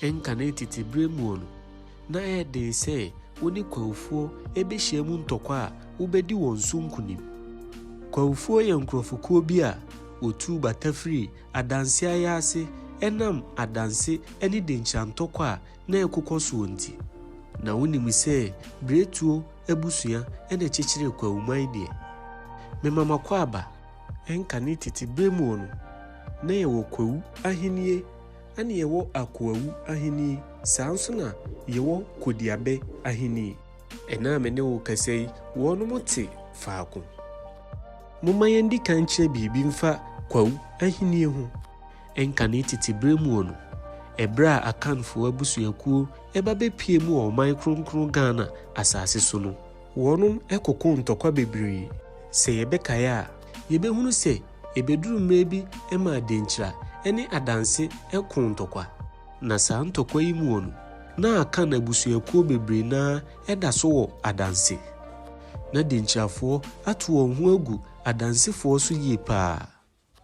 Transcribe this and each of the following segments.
enka na tete bremu no na ede se woni kwawufuo ebehye mu ntokwa a wobedi won so nkunim. Kwawufuo ye nkrofokuo bi a otu batafri Adanse Ayaase enam Adanse eni de nchantokwa na ekokoso nti. Na wonim se bretuo abusua ene chechire kwawuman de. Memama kwaba enka ne tete bremu no na ye wo Kwawu ahenie ani ye wo Akoawu ahenie sanso na ye wo Kodiabe ahenie. Ena me ne wo kasei wono mote faako. Muma yendi kan kire bibi mfa Kwawu ahenie ho. Enka ne tete bremu no ebra akanfo abusuakuo eba bepie mu oman kronkron Ghana asase so no wonom ekoko ntokwa bebree. Se yebekaya yebehunu se ebeduru mrebi ema adenchira ene Adanse ekon ntokwa. Na saa ntokwa yi mu no na aka na abusuakuo bebree na eda so wo Adanse. Na denchirafo atu won ho agu Adansefo so yie pa.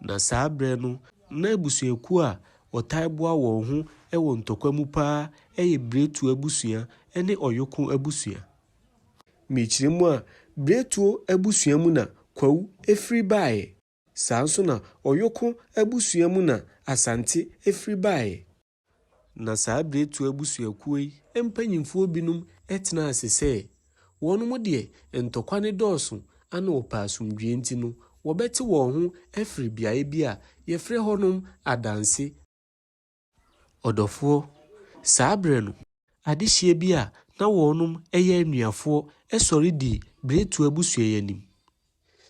Na saa bre no na abusuakuo a otaiboa won ho ewo ntokwa mu pa eye bretu abusua ene oyoko abusua. Michirimu a bretu abusua mu na Kwawu Effiduase. Sanso na oyoko abusua mu na Asante Effiduase. Na saa bretu abusuakuo yi empanyimfo binum etena asese wonum de ntokwa ne dooso ana opasumdwe nti no wobeti won ho efri biae bi a yefre honum Adanse. Odofo saa bre no adehye bi a na wonum eye anuafo esori di bretu abusua yanim.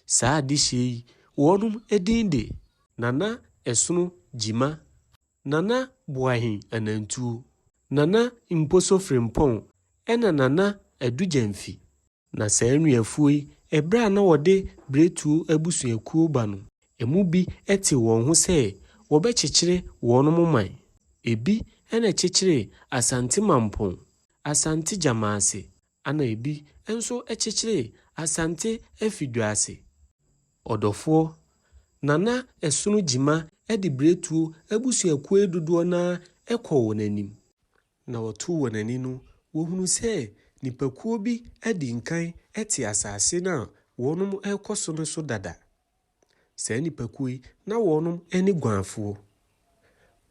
Saa adehye yi wonum edinde Nana Esono Gyima, Nana Boahene Anantuo, Nana Mposo Frempong ena Nana Adujemfi. Na saa anuafo yi ebra na wode bretu abusuakuo ba no emu bi ete won ho se wobekyekyere wonum man. Ebi ena kyekyere Asante Mampong, Asante Jamase, ana ebi enso ekyekyere Asante Effiduase. Odofo Nana Esono Gyima edi bretu abusuakuo edudo na ekọ wonanim. Na wotu wonani no wohunu se nipakuo bi edi nkan eti asase na wonum ekoso no so dada. Se nipakuo yi na wonum eni gwanfo.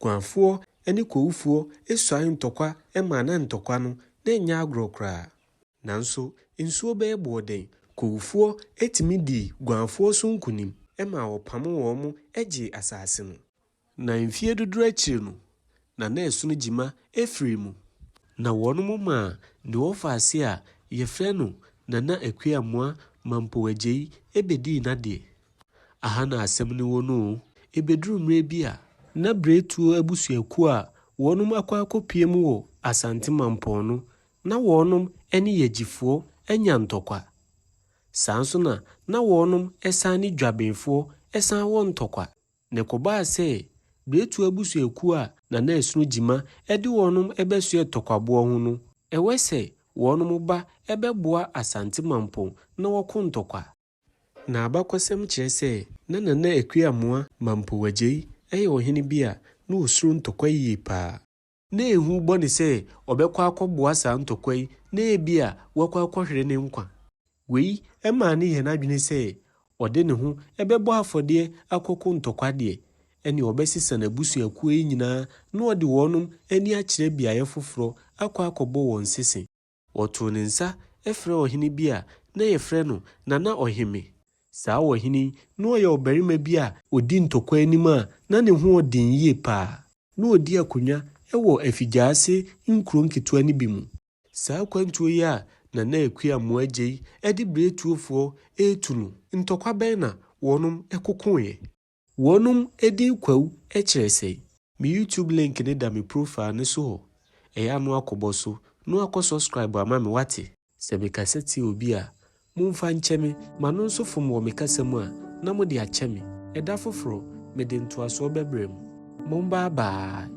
Gwanfo eni kowufuo esuan ntokwa ema na ntokwa no na nya agrokra. Nanso nsuo be boden kowufuo etimi di gwanfo so nkunim ema wopamo womu egye asase no. Na mfie duduru akiri no Nana Esono Gyima efrimu. Na wonum ma ne wofase a yefre no Nana Akuamoah Mampong Agyei ebedi na de. Aha na asem ne wono ebeduru mre bi a na bretu abusuakuo a wonum akopie mu wo Asante Mampong no na wonum eni yegifo enya ntokwa. Sanso na wonum esane dwabenfo esan wo ntokwa. Ne koba se bretu abusuakuo a Nana Esono Gyima edi wonum ebesue tokwabo ho no ewese wonum ba ebeboa Asante Mampong na woko ntokwa. Na abakosem kire se na Nana Akuamoah Mampong Agyei eye ohene bi a na osuru ntokwa yi pa. Na ehu boni se obekwa akoboa sa ntokwa yi na ebi a wakwa akohwere ne nkwa. Wei ema ne ye na adwene se ode ne ho ebebo afode akoko ntokwa de eni obesisa na busuakuo yi nyina na ode wonum eni akire biaye foforo akobo won sese. Oto ne nsa efre ohene bi a na yefre no Nana Ohemen. Saa ohene no ye obarima bi a odi ntokwa anim a na ne ho odin yie pa. Na odi akonya ewo Effiduase nkuro nketewa ni bi mu. Saa kwantuo yi a Nana Akuamoah Agyei edi bretuofo etunu ntokwa ben na wonum ekokoye. Wonum edi Kwawu ekyerese. Mi YouTube link ne da mi profile ne so. Eya no akoboso no akosubscribe ama me wate. Se me kaseti obi a mumfa nkyeme ma no nso fom wo me kasem a na mo de akyeme. Eda foforo me de ntoaso bebrem. Mumba ba.